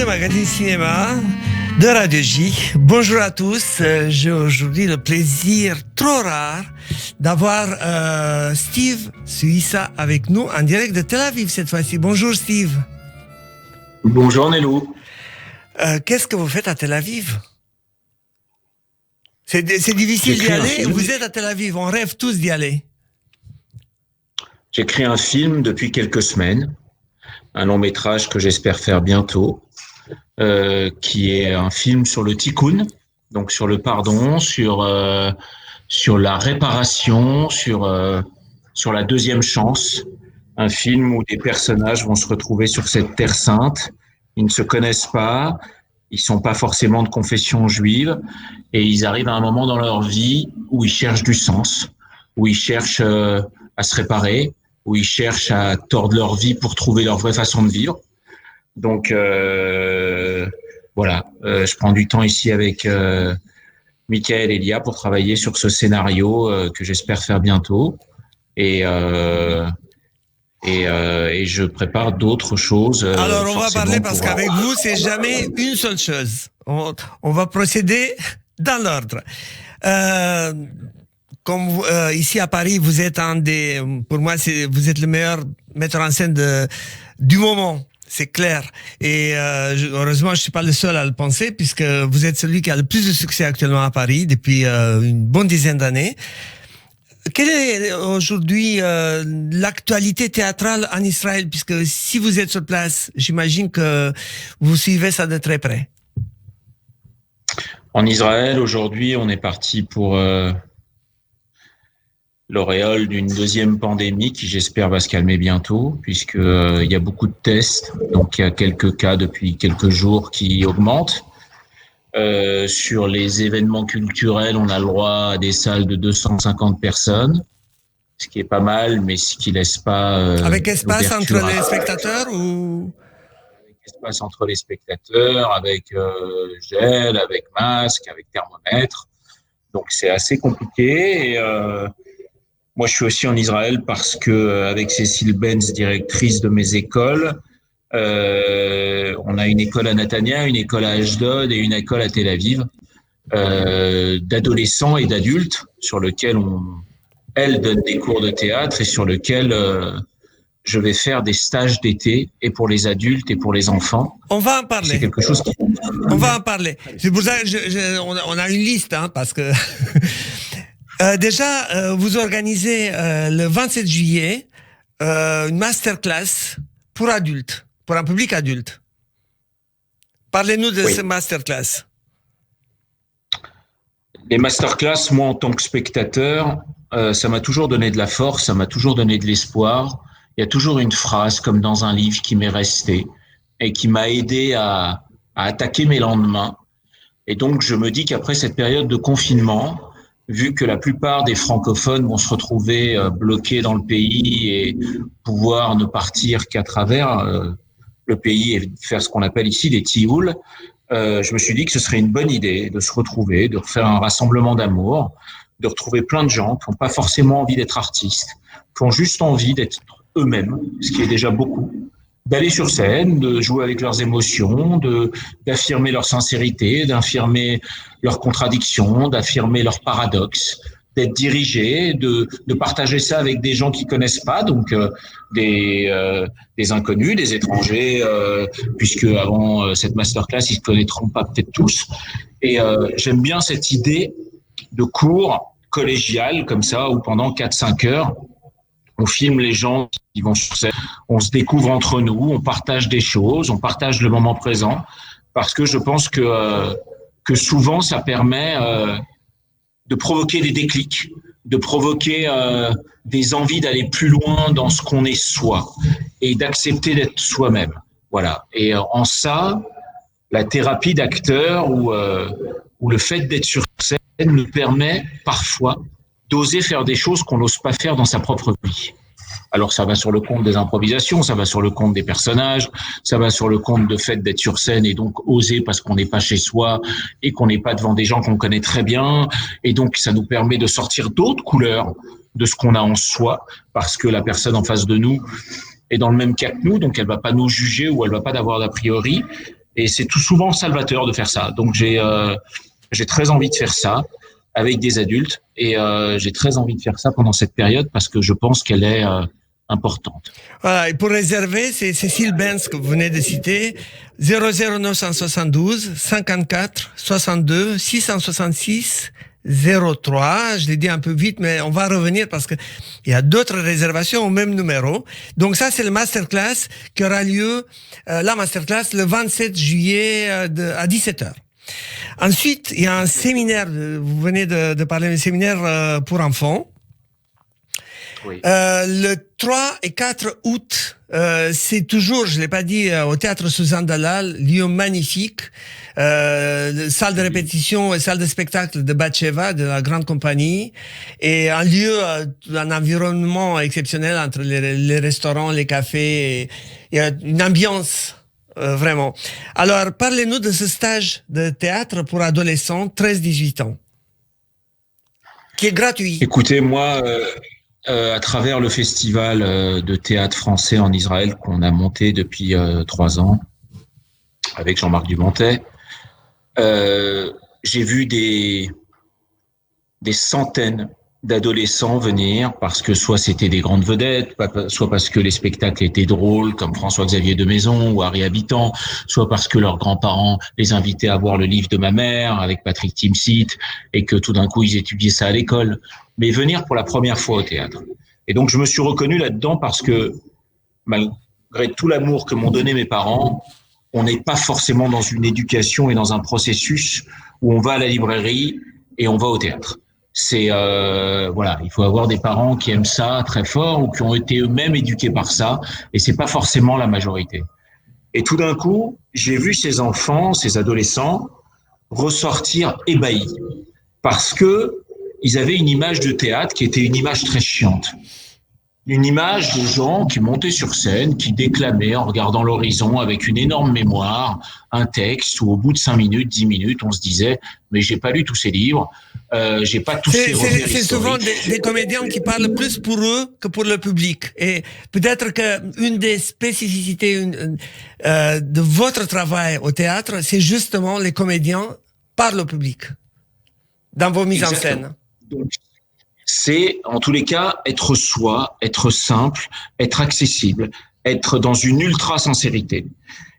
magazine cinéma de Radio J. Bonjour à tous. J'ai aujourd'hui le plaisir trop rare d'avoir Steve Suissa avec nous en direct de Tel Aviv cette fois-ci. Bonjour Steve. Bonjour Nelou. Qu'est-ce que vous faites à Tel Aviv ? C'est difficile d'y aller. Vous êtes à Tel Aviv, on rêve tous d'y aller. J'écris un film depuis quelques semaines, un long métrage que j'espère faire bientôt, qui est un film sur le tikkun, donc sur le pardon, sur la réparation, sur la deuxième chance. Un film où des personnages vont se retrouver sur cette terre sainte. Ils ne se connaissent pas, ils sont pas forcément de confession juive, et ils arrivent à un moment dans leur vie où ils cherchent du sens, où ils cherchent à se réparer, où ils cherchent à tordre leur vie pour trouver leur vraie façon de vivre. Donc voilà, je prends du temps ici avec Michael et Elia pour travailler sur ce scénario que j'espère faire bientôt. Et je prépare d'autres choses. Alors on va parler parce qu'avec vous, c'est jamais une seule chose. On va procéder dans l'ordre. Comme vous, ici à Paris, vous êtes pour moi, vous êtes le meilleur metteur en scène du moment. C'est clair. Et heureusement, je suis pas le seul à le penser, puisque vous êtes celui qui a le plus de succès actuellement à Paris depuis une bonne dizaine d'années. Quelle est aujourd'hui l'actualité théâtrale en Israël, puisque si vous êtes sur place, j'imagine que vous suivez ça de très près. En Israël, aujourd'hui, on est parti pour l'auréole d'une deuxième pandémie qui, j'espère, va se calmer bientôt, puisque il y a beaucoup de tests. Donc, il y a quelques cas depuis quelques jours qui augmentent. Sur les événements culturels, on a le droit à des salles de 250 personnes, ce qui est pas mal, mais ce qui laisse pas avec espace entre les spectateurs ou avec espace entre les spectateurs, avec gel, avec masque, avec thermomètre. Donc c'est assez compliqué. Et moi, je suis aussi en Israël parce que avec Cécile Benz, directrice de mes écoles, on a une école à Natania, une école à Ashdod et une école à Tel Aviv, d'adolescents et d'adultes sur lequel elle donne des cours de théâtre et sur lequel je vais faire des stages d'été et pour les adultes et pour les enfants. On va en parler. C'est quelque chose qui... On va en parler. C'est pour ça que on a une liste, parce que déjà, vous organisez le 27 juillet une masterclass pour adultes. Pour un public adulte. Parlez-nous de ce masterclass. Les masterclass, moi, en tant que spectateur, ça m'a toujours donné de la force, ça m'a toujours donné de l'espoir. Il y a toujours une phrase, comme dans un livre, qui m'est restée et qui m'a aidé à attaquer mes lendemains. Et donc, je me dis qu'après cette période de confinement, vu que la plupart des francophones vont se retrouver bloqués dans le pays et pouvoir ne partir qu'à travers le pays et faire ce qu'on appelle ici des tioul, je me suis dit que ce serait une bonne idée de se retrouver, de refaire un rassemblement d'amour, de retrouver plein de gens qui n'ont pas forcément envie d'être artistes, qui ont juste envie d'être eux-mêmes, ce qui est déjà beaucoup, d'aller sur scène, de jouer avec leurs émotions, d'affirmer leur sincérité, d'affirmer leurs contradictions, d'affirmer leurs paradoxes, d'être dirigé, de partager ça avec des gens qui connaissent pas, donc des inconnus, des étrangers, puisque avant cette masterclass, ils se connaîtront pas peut-être tous. Et j'aime bien cette idée de cours collégial comme ça, où pendant 4-5 heures, on filme les gens qui vont sur scène, on se découvre entre nous, on partage des choses, on partage le moment présent, parce que je pense que souvent ça permet de provoquer des déclics, de provoquer des envies d'aller plus loin dans ce qu'on est soi et d'accepter d'être soi-même. Voilà. Et en ça, la thérapie d'acteur ou le fait d'être sur scène nous permet parfois d'oser faire des choses qu'on n'ose pas faire dans sa propre vie. Alors ça va sur le compte des improvisations, ça va sur le compte des personnages, ça va sur le compte de fait d'être sur scène et donc oser parce qu'on n'est pas chez soi et qu'on n'est pas devant des gens qu'on connaît très bien. Et donc ça nous permet de sortir d'autres couleurs de ce qu'on a en soi parce que la personne en face de nous est dans le même cas que nous, donc elle va pas nous juger ou elle va pas avoir d'a priori. Et c'est tout souvent salvateur de faire ça. Donc j'ai très envie de faire ça avec des adultes et j'ai très envie de faire ça pendant cette période parce que je pense qu'elle est importante. Voilà, et pour réserver, c'est Cécile Benz que vous venez de citer, 00972 54 62 666 03. Je l'ai dit un peu vite, mais on va revenir parce que il y a d'autres réservations au même numéro. Donc ça, c'est le masterclass qui aura lieu, la masterclass le 27 juillet à 17h. Ensuite, il y a un séminaire, vous venez de parler d'un séminaire pour enfants. Oui. Le 3 et 4 août, c'est toujours, je l'ai pas dit, au théâtre Suzanne Dalal, lieu magnifique, salle de répétition et salle de spectacle de Batcheva, de la grande compagnie, et un lieu, un environnement exceptionnel entre les restaurants, les cafés, il y a une ambiance vraiment. Alors, parlez-nous de ce stage de théâtre pour adolescents 13-18 ans, qui est gratuit. Écoutez, moi, à travers le festival de théâtre français en Israël qu'on a monté depuis 3 ans avec Jean-Marc Dumontet, j'ai vu des centaines d'adolescents venir parce que soit c'était des grandes vedettes, soit parce que les spectacles étaient drôles comme François-Xavier de Maison ou Harry Habitant, soit parce que leurs grands-parents les invitaient à voir le livre de ma mère avec Patrick Timsit et que tout d'un coup ils étudiaient ça à l'école. Mais venir pour la première fois au théâtre. Et donc je me suis reconnu là-dedans parce que malgré tout l'amour que m'ont donné mes parents, on n'est pas forcément dans une éducation et dans un processus où on va à la librairie et on va au théâtre. C'est voilà, il faut avoir des parents qui aiment ça très fort ou qui ont été eux-mêmes éduqués par ça, et c'est pas forcément la majorité. Et tout d'un coup, j'ai vu ces enfants, ces adolescents ressortir ébahis parce que ils avaient une image de théâtre qui était une image très chiante. Une image de gens qui montaient sur scène, qui déclamaient en regardant l'horizon avec une énorme mémoire, un texte où au bout de 5 minutes, 10 minutes, on se disait « mais j'ai pas lu tous ces livres, j'ai pas tous ces repères historiques ». C'est souvent des comédiens qui parlent plus pour eux que pour le public. Et peut-être qu'une des spécificités de votre travail au théâtre, c'est justement les comédiens parlent au public dans vos mises Exactement. en scène. Donc, c'est, en tous les cas, être soi, être simple, être accessible, être dans une ultra-sincérité.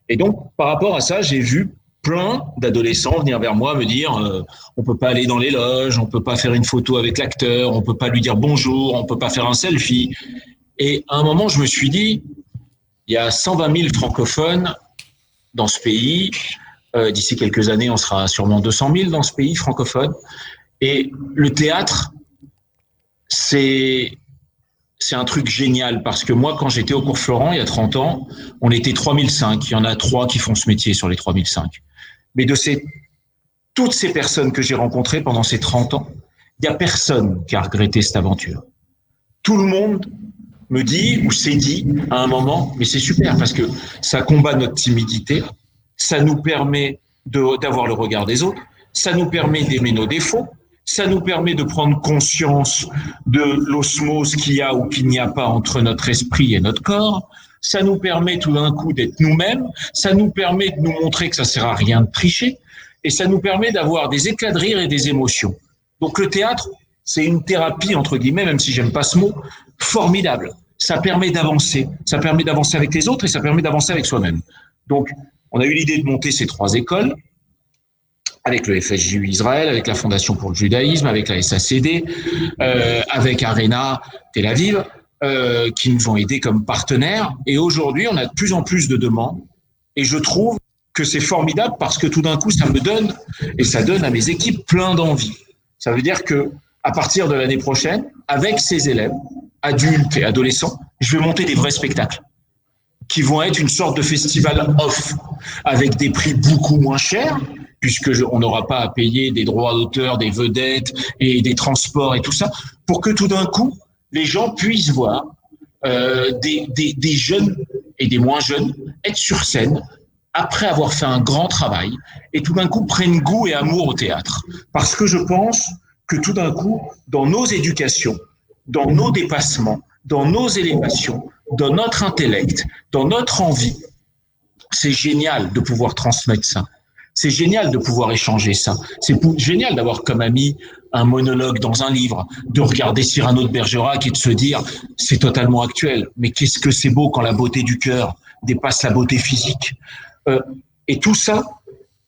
Et donc, par rapport à ça, j'ai vu plein d'adolescents venir vers moi me dire on peut pas aller dans les loges, on peut pas faire une photo avec l'acteur, on peut pas lui dire bonjour, on peut pas faire un selfie. Et à un moment, je me suis dit, il y a 120 000 francophones dans ce pays. D'ici quelques années, on sera sûrement 200 000 dans ce pays francophone. Et le théâtre, c'est un truc génial parce que moi, quand j'étais au Cours Florent, il y a 30 ans, on était 3005. Il y en a 3 qui font ce métier sur les 3005. Mais toutes ces personnes que j'ai rencontrées pendant ces 30 ans, il n'y a personne qui a regretté cette aventure. Tout le monde me dit ou s'est dit à un moment, mais c'est super parce que ça combat notre timidité, ça nous permet d'avoir le regard des autres, ça nous permet d'aimer nos défauts, ça nous permet de prendre conscience de l'osmose qu'il y a ou qu'il n'y a pas entre notre esprit et notre corps. Ça nous permet tout d'un coup d'être nous-mêmes. Ça nous permet de nous montrer que ça sert à rien de tricher. Et ça nous permet d'avoir des éclats de rire et des émotions. Donc le théâtre, c'est une thérapie, entre guillemets, même si j'aime pas ce mot, formidable. Ça permet d'avancer. Ça permet d'avancer avec les autres et ça permet d'avancer avec soi-même. Donc, on a eu l'idée de monter ces 3 écoles, avec le FSJU Israël, avec la Fondation pour le judaïsme, avec la SACD, avec Arena Tel Aviv, qui nous ont aidés comme partenaires. Et aujourd'hui, on a de plus en plus de demandes. Et je trouve que c'est formidable parce que tout d'un coup, ça me donne, et ça donne à mes équipes plein d'envie. Ça veut dire que à partir de l'année prochaine, avec ces élèves, adultes et adolescents, je vais monter des vrais spectacles qui vont être une sorte de festival off, avec des prix beaucoup moins chers, puisque on n'aura pas à payer des droits d'auteur, des vedettes et des transports et tout ça, pour que tout d'un coup, les gens puissent voir des jeunes et des moins jeunes être sur scène après avoir fait un grand travail et tout d'un coup prennent goût et amour au théâtre. Parce que je pense que tout d'un coup, dans nos éducations, dans nos dépassements, dans nos élévations, dans notre intellect, dans notre envie, c'est génial de pouvoir transmettre ça. C'est génial de pouvoir échanger ça. C'est génial d'avoir comme ami un monologue dans un livre, de regarder Cyrano de Bergerac et de se dire c'est totalement actuel. Mais qu'est-ce que c'est beau quand la beauté du cœur dépasse la beauté physique. Et tout ça,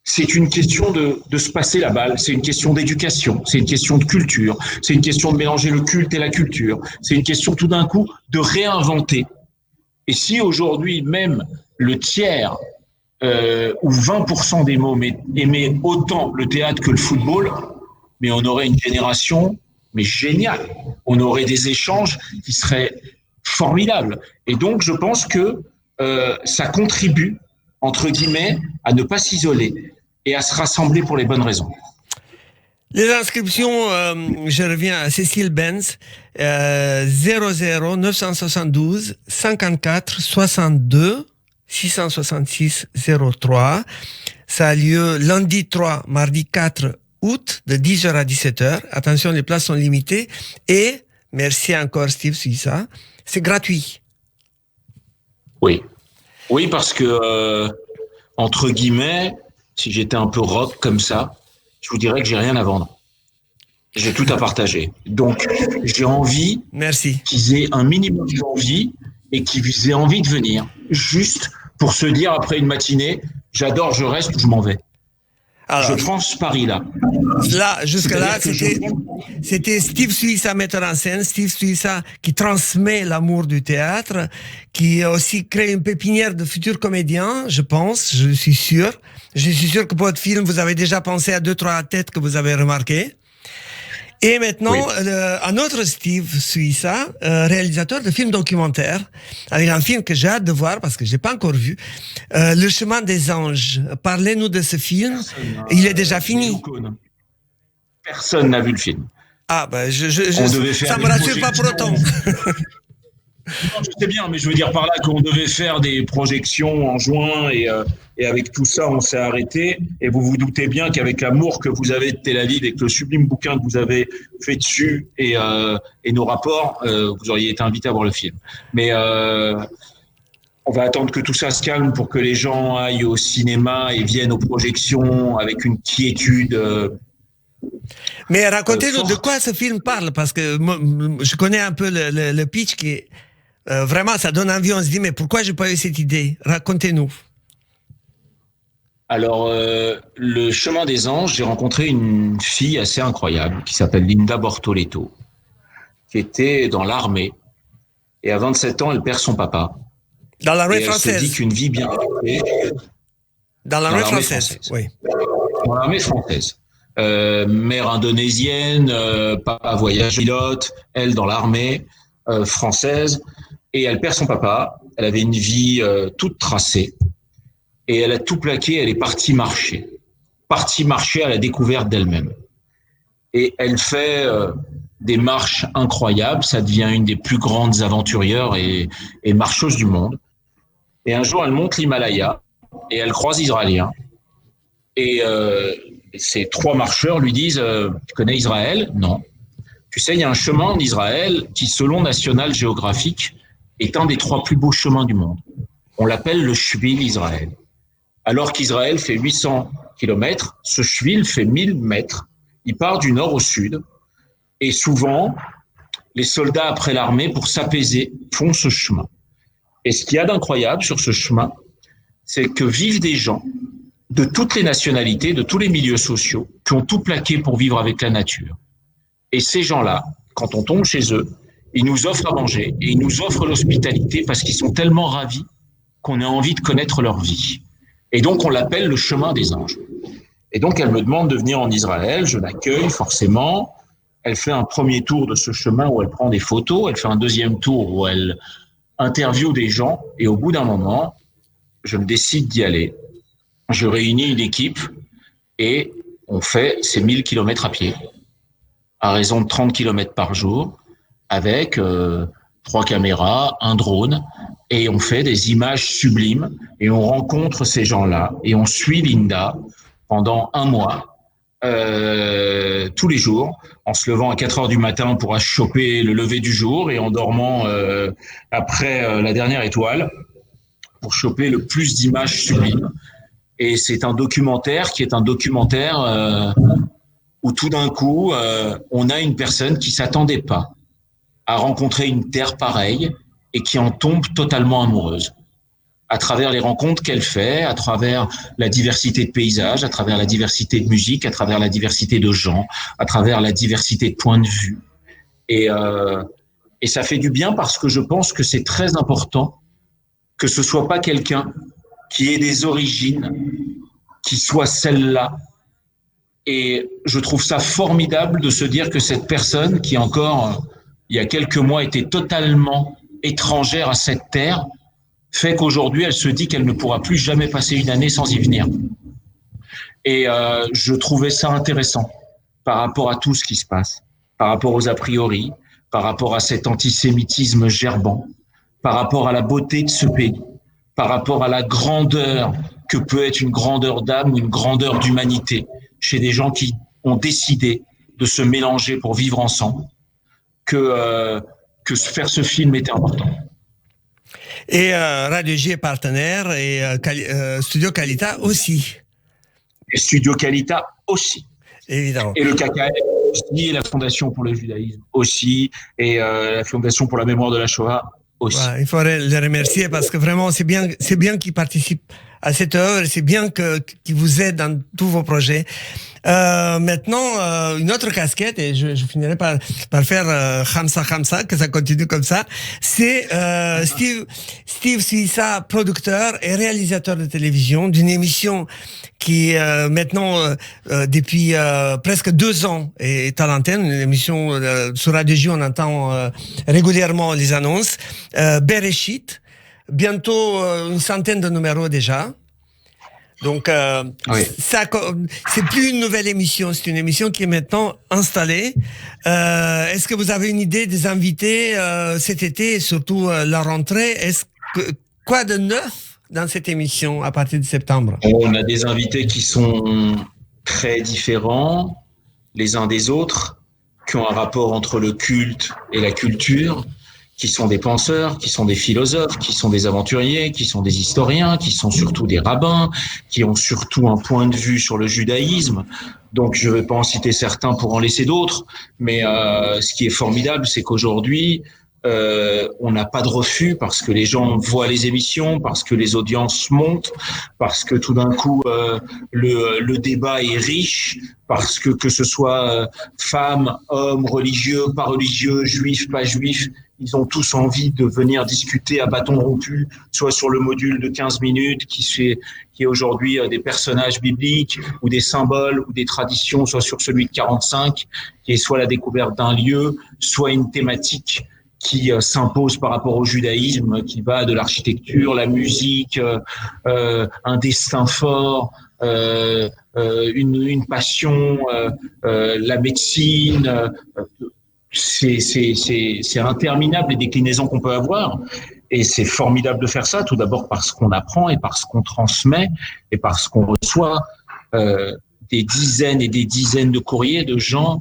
c'est une question de se passer la balle, c'est une question d'éducation, c'est une question de culture, c'est une question de mélanger le culte et la culture, c'est une question tout d'un coup de réinventer. Et si aujourd'hui même le tiers ou 20% des mômes aimaient autant le théâtre que le football, mais on aurait une génération mais géniale. On aurait des échanges qui seraient formidables. Et donc, je pense que ça contribue, entre guillemets, à ne pas s'isoler et à se rassembler pour les bonnes raisons. Les inscriptions, je reviens à Cécile Benz, 00 972 54 62 666 03. Ça a lieu lundi 3, mardi 4 août, de 10h à 17h. Attention, les places sont limitées. Et, merci encore Steve Suissa, c'est gratuit. Oui. Oui, parce que, entre guillemets, si j'étais un peu rock comme ça, je vous dirais que j'ai rien à vendre. J'ai tout à partager. Donc, j'ai envie qu'ils aient un minimum d'envie et qu'ils aient envie de venir. Juste pour se dire après une matinée, j'adore, je reste ou je m'en vais. Alors, je pense Paris là. Jusque-là, c'était Steve Suissa, metteur en scène, Steve Suissa qui transmet l'amour du théâtre, qui aussi crée une pépinière de futurs comédiens, je pense, je suis sûr. Je suis sûr que pour votre film, vous avez déjà pensé à 2-3 têtes que vous avez remarquées. Et maintenant, oui. Un autre Steve Suissa, réalisateur de films documentaires, avec un film que j'ai hâte de voir parce que je l'ai pas encore vu, Le Chemin des Anges. Parlez-nous de ce film. Il est déjà fini. Personne n'a vu le film. Ah, ben, ça me rassure pas pour autant. Non, je sais bien, mais je veux dire par là qu'on devait faire des projections en juin et avec tout ça, on s'est arrêté. Et vous vous doutez bien qu'avec l'amour que vous avez de Tel Aviv et que le sublime bouquin que vous avez fait dessus et nos rapports, vous auriez été invité à voir le film. Mais on va attendre que tout ça se calme pour que les gens aillent au cinéma et viennent aux projections avec une quiétude. Mais racontez-nous de quoi ce film parle, parce que moi, je connais un peu le pitch qui est vraiment, ça donne envie, on se dit, mais pourquoi j'ai pas eu cette idée? Racontez-nous. Alors, le Chemin des Anges, j'ai rencontré une fille assez incroyable qui s'appelle Linda Bortoletto, qui était dans l'armée. Et à 27 ans, elle perd son papa. Dans l'armée française. Elle se dit qu'une vie bien faite. Dans l'armée française, oui. Dans l'armée française. Mère indonésienne, papa voyage pilote, elle dans l'armée française. Et elle perd son papa. Elle avait une vie toute tracée. Et elle a tout plaqué, elle est partie marcher. Partie marcher à la découverte d'elle-même. Et elle fait des marches incroyables. Ça devient une des plus grandes aventurières et marcheuses du monde. Et un jour, elle monte l'Himalaya et elle croise Israéliens. Et ces 3 marcheurs lui disent « Tu connais Israël ?» « Non. » « Tu sais, il y a un chemin en Israël qui, selon National Geographic, est un des 3 plus beaux chemins du monde. On l'appelle le Shvil Israël. Alors qu'Israël fait 800 km, ce Shvil fait 1000 mètres. Il part du nord au sud. Et souvent, les soldats, après l'armée, pour s'apaiser, font ce chemin. Et ce qu'il y a d'incroyable sur ce chemin, c'est que vivent des gens de toutes les nationalités, de tous les milieux sociaux, qui ont tout plaqué pour vivre avec la nature. Et ces gens-là, quand on tombe chez eux, ils nous offrent à manger et ils nous offrent l'hospitalité parce qu'ils sont tellement ravis qu'on a envie de connaître leur vie. Et donc, on l'appelle le chemin des anges. Et donc, elle me demande de venir en Israël, je l'accueille forcément. Elle fait un premier tour de ce chemin où elle prend des photos, elle fait un deuxième tour où elle interviewe des gens et au bout d'un moment, je me décide d'y aller. Je réunis une équipe et on fait ces 1000 km à pied, à raison de 30 km par jour, avec 3 caméras, un drone, et on fait des images sublimes, et on rencontre ces gens-là, et on suit Linda pendant 1 mois, tous les jours, en se levant à 4 heures du matin pour choper le lever du jour, et en dormant après la dernière étoile, pour choper le plus d'images sublimes. Et c'est un documentaire qui est un documentaire où tout d'un coup, on a une personne qui s'attendait pas à rencontrer une terre pareille et qui en tombe totalement amoureuse. À travers les rencontres qu'elle fait, à travers la diversité de paysages, à travers la diversité de musique, à travers la diversité de gens, à travers la diversité de points de vue. Et ça fait du bien parce que je pense que c'est très important que ce soit pas quelqu'un qui ait des origines qui soient celles-là. Et je trouve ça formidable de se dire que cette personne qui encore, il y a quelques mois, était totalement étrangère à cette terre, fait qu'aujourd'hui, elle se dit qu'elle ne pourra plus jamais passer une année sans y venir. Et je trouvais ça intéressant par rapport à tout ce qui se passe, par rapport aux a priori, par rapport à cet antisémitisme gerbant, par rapport à la beauté de ce pays, par rapport à la grandeur que peut être une grandeur d'âme ou une grandeur d'humanité chez des gens qui ont décidé de se mélanger pour vivre ensemble, que faire ce film était important. Et Radio J est partenaire et Studio Qualita aussi. Et Studio Qualita aussi. Évidemment. Et le KKL aussi, et la Fondation pour le judaïsme aussi, et la Fondation pour la mémoire de la Shoah aussi. Ouais, il faudrait les remercier parce que vraiment, c'est bien qu'ils participent à cette œuvre, c'est bien qu'ils vous aident dans tous vos projets. Maintenant, une autre casquette, et je finirai par faire Khamsa, que ça continue comme ça, c'est Steve Suissa, producteur et réalisateur de télévision d'une émission qui maintenant, depuis presque 2 ans, est à l'antenne, une émission sur Radio J, on entend régulièrement les annonces. Bereshit, bientôt une centaine de numéros déjà. Donc, oui. ça, c'est plus une nouvelle émission, c'est une émission qui est maintenant installée. Est-ce que vous avez une idée des invités cet été et surtout la rentrée? Quoi de neuf dans cette émission à partir de septembre? On a des invités qui sont très différents les uns des autres, qui ont un rapport entre le culte et la culture, qui sont des penseurs, qui sont des philosophes, qui sont des aventuriers, qui sont des historiens, qui sont surtout des rabbins, qui ont surtout un point de vue sur le judaïsme. Donc, je ne vais pas en citer certains pour en laisser d'autres, mais ce qui est formidable, c'est qu'aujourd'hui, on n'a pas de refus parce que les gens voient les émissions, parce que les audiences montent, parce que tout d'un coup, le débat est riche, parce que ce soit femmes, hommes, religieux, pas religieux, juifs, pas juifs, ils ont tous envie de venir discuter à bâton rompu, soit sur le module de 15 minutes qui est aujourd'hui des personnages bibliques ou des symboles ou des traditions, soit sur celui de 45, qui est soit la découverte d'un lieu, soit une thématique qui s'impose par rapport au judaïsme, qui va de l'architecture, la musique, un destin fort, une passion, la médecine. C'est interminable les déclinaisons qu'on peut avoir. Et c'est formidable de faire ça, tout d'abord parce qu'on apprend et parce qu'on transmet et parce qu'on reçoit des dizaines et des dizaines de courriers de gens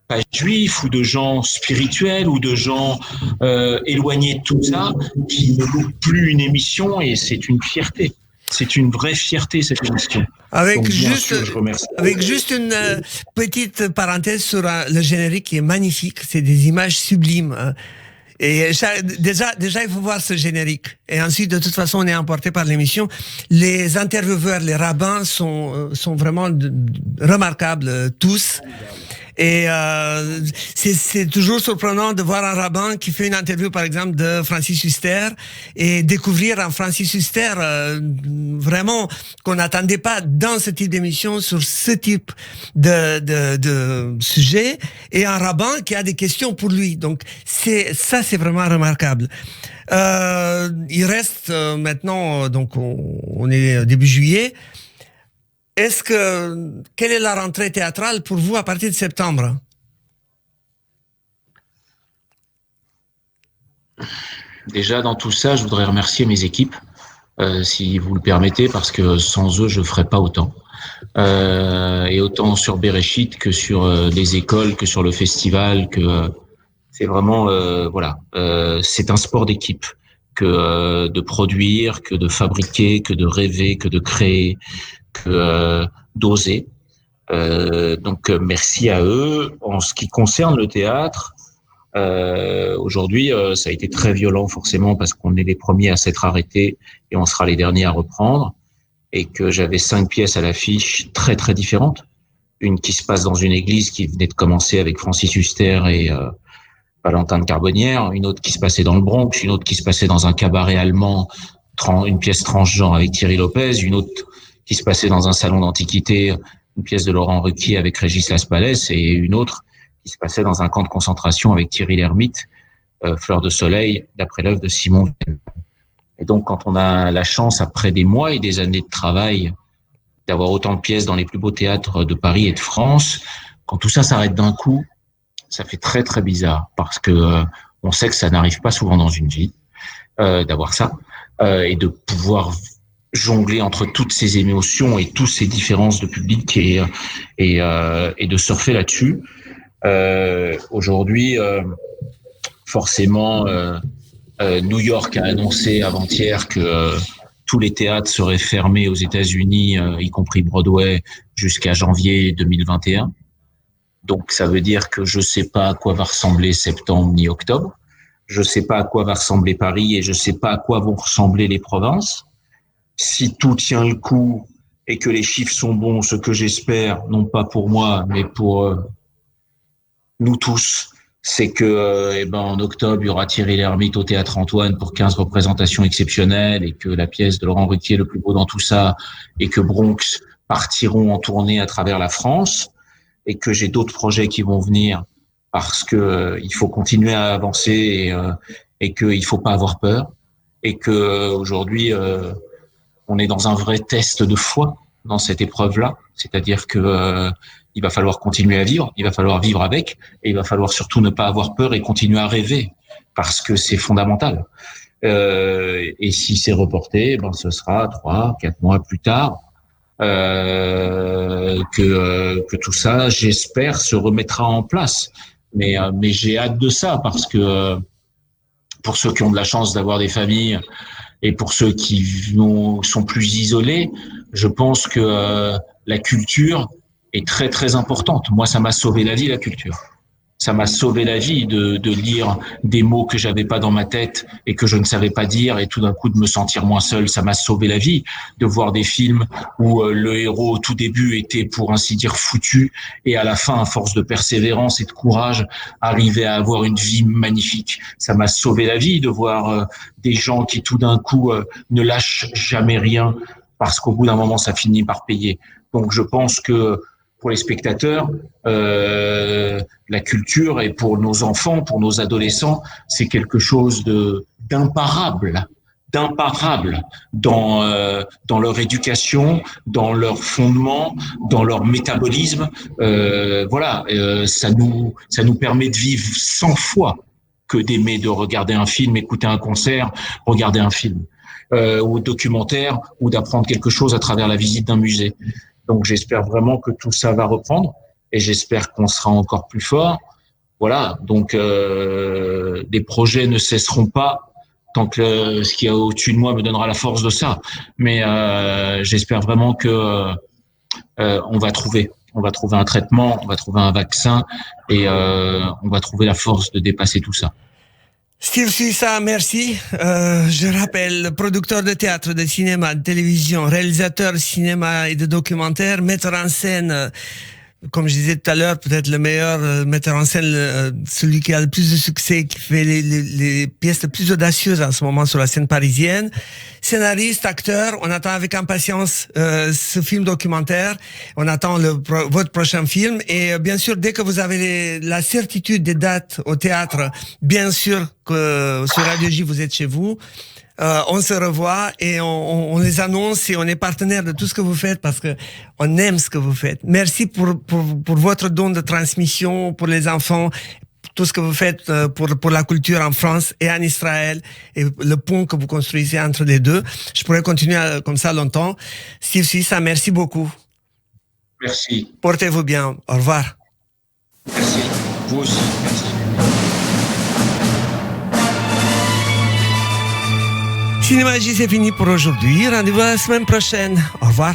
pas juifs ou de gens spirituels ou de gens éloignés de tout ça qui ne loupent plus une émission et c'est une fierté. C'est une vraie fierté, cette émission. Avec juste une petite parenthèse sur le générique qui est magnifique, c'est des images sublimes. Et déjà, il faut voir ce générique. Et ensuite, de toute façon, on est emporté par l'émission. Les intervieweurs, les rabbins sont vraiment remarquables, tous. Et c'est toujours surprenant de voir un rabbin qui fait une interview, par exemple, de Francis Huster et découvrir un Francis Huster vraiment qu'on n'attendait pas dans ce type d'émission sur ce type de sujet, et un rabbin qui a des questions pour lui. Donc c'est vraiment remarquable. Il reste maintenant, donc on est début juillet. Quelle est la rentrée théâtrale pour vous à partir de septembre? Déjà, dans tout ça, je voudrais remercier mes équipes, si vous le permettez, parce que sans eux, je ne ferais pas autant. Et autant sur Bereshit que sur les écoles, que sur le festival, que c'est vraiment, c'est un sport d'équipe. que de produire, que de fabriquer, que de rêver, que de créer, que d'oser. Donc merci à eux. En ce qui concerne le théâtre, aujourd'hui, ça a été très violent forcément parce qu'on est les premiers à s'être arrêtés et on sera les derniers à reprendre. Et que j'avais 5 pièces à l'affiche très très différentes. Une qui se passe dans une église qui venait de commencer avec Francis Huster et Valentin de Carbonnière, une autre qui se passait dans le Bronx, une autre qui se passait dans un cabaret allemand, une pièce transgenre avec Thierry Lopez, une autre qui se passait dans un salon d'antiquité, une pièce de Laurent Ruquier avec Régis Laspalès, et une autre qui se passait dans un camp de concentration avec Thierry Lhermitte, Fleur de Soleil, d'après l'œuvre de Simon Veil. Et donc, quand on a la chance, après des mois et des années de travail, d'avoir autant de pièces dans les plus beaux théâtres de Paris et de France, quand tout ça s'arrête d'un coup, ça fait très, très bizarre parce que on sait que ça n'arrive pas souvent dans une vie, d'avoir ça, et de pouvoir jongler entre toutes ces émotions et toutes ces différences de public et de surfer là-dessus. Aujourd'hui, forcément, New York a annoncé avant-hier que tous les théâtres seraient fermés aux États-Unis, y compris Broadway, jusqu'à janvier 2021. Donc, ça veut dire que je sais pas à quoi va ressembler septembre ni octobre. Je sais pas à quoi va ressembler Paris et je sais pas à quoi vont ressembler les provinces. Si tout tient le coup et que les chiffres sont bons, ce que j'espère, non pas pour moi, mais pour nous tous, c'est que en octobre, il y aura Thierry Lhermitte au Théâtre Antoine pour 15 représentations exceptionnelles et que la pièce de Laurent Ruquier, le plus beau dans tout ça, et que Bronx partiront en tournée à travers la France et que j'ai d'autres projets qui vont venir parce que il faut continuer à avancer et qu'il faut pas avoir peur et que aujourd'hui on est dans un vrai test de foi dans cette épreuve-là, c'est-à-dire que il va falloir continuer à vivre, il va falloir vivre avec, et il va falloir surtout ne pas avoir peur et continuer à rêver, parce que c'est fondamental. Et si c'est reporté, ce sera 3, 4 mois plus tard que tout ça, j'espère, se remettra en place. Mais j'ai hâte de ça, parce que pour ceux qui ont de la chance d'avoir des familles et pour ceux qui sont plus isolés, je pense que la culture est très très importante. Moi, ça m'a sauvé la vie, la culture. Ça m'a sauvé la vie de lire des mots que j'avais pas dans ma tête et que je ne savais pas dire et tout d'un coup de me sentir moins seul. Ça m'a sauvé la vie de voir des films où le héros au tout début était pour ainsi dire foutu et à la fin, à force de persévérance et de courage, arrivait à avoir une vie magnifique. Ça m'a sauvé la vie de voir des gens qui tout d'un coup ne lâchent jamais rien parce qu'au bout d'un moment, ça finit par payer. Donc je pense que pour les spectateurs, la culture et pour nos enfants, pour nos adolescents, c'est quelque chose d'imparable dans leur éducation, dans leur fondement, dans leur métabolisme. Ça nous permet de vivre 100 fois que d'aimer de regarder un film, écouter un concert, regarder un film ou documentaire ou d'apprendre quelque chose à travers la visite d'un musée. Donc, j'espère vraiment que tout ça va reprendre et j'espère qu'on sera encore plus fort. Voilà. Donc, les projets ne cesseront pas tant que ce qu'il y a au-dessus de moi me donnera la force de ça. Mais j'espère vraiment que on va trouver un traitement, on va trouver un vaccin et on va trouver la force de dépasser tout ça. Steve Suissa, merci. Je rappelle, producteur de théâtre, de cinéma, de télévision, réalisateur de cinéma et de documentaire, metteur en scène, comme je disais tout à l'heure, peut-être le meilleur metteur en scène, celui qui a le plus de succès, qui fait les pièces les plus audacieuses en ce moment sur la scène parisienne. Scénariste, acteur, on attend avec impatience ce film documentaire. On attend votre prochain film. Et bien sûr, dès que vous avez la certitude des dates au théâtre, bien sûr que sur Radio J, vous êtes chez vous. On se revoit et on les annonce et on est partenaire de tout ce que vous faites parce que on aime ce que vous faites. Merci pour votre don de transmission pour les enfants, tout ce que vous faites pour la culture en France et en Israël et le pont que vous construisez entre les deux. Je pourrais continuer comme ça longtemps. Steve Suissa, merci beaucoup. Merci. Portez-vous bien. Au revoir. Merci. Vous aussi. Merci. Cinémagie, c'est fini pour aujourd'hui. Rendez-vous la semaine prochaine. Au revoir.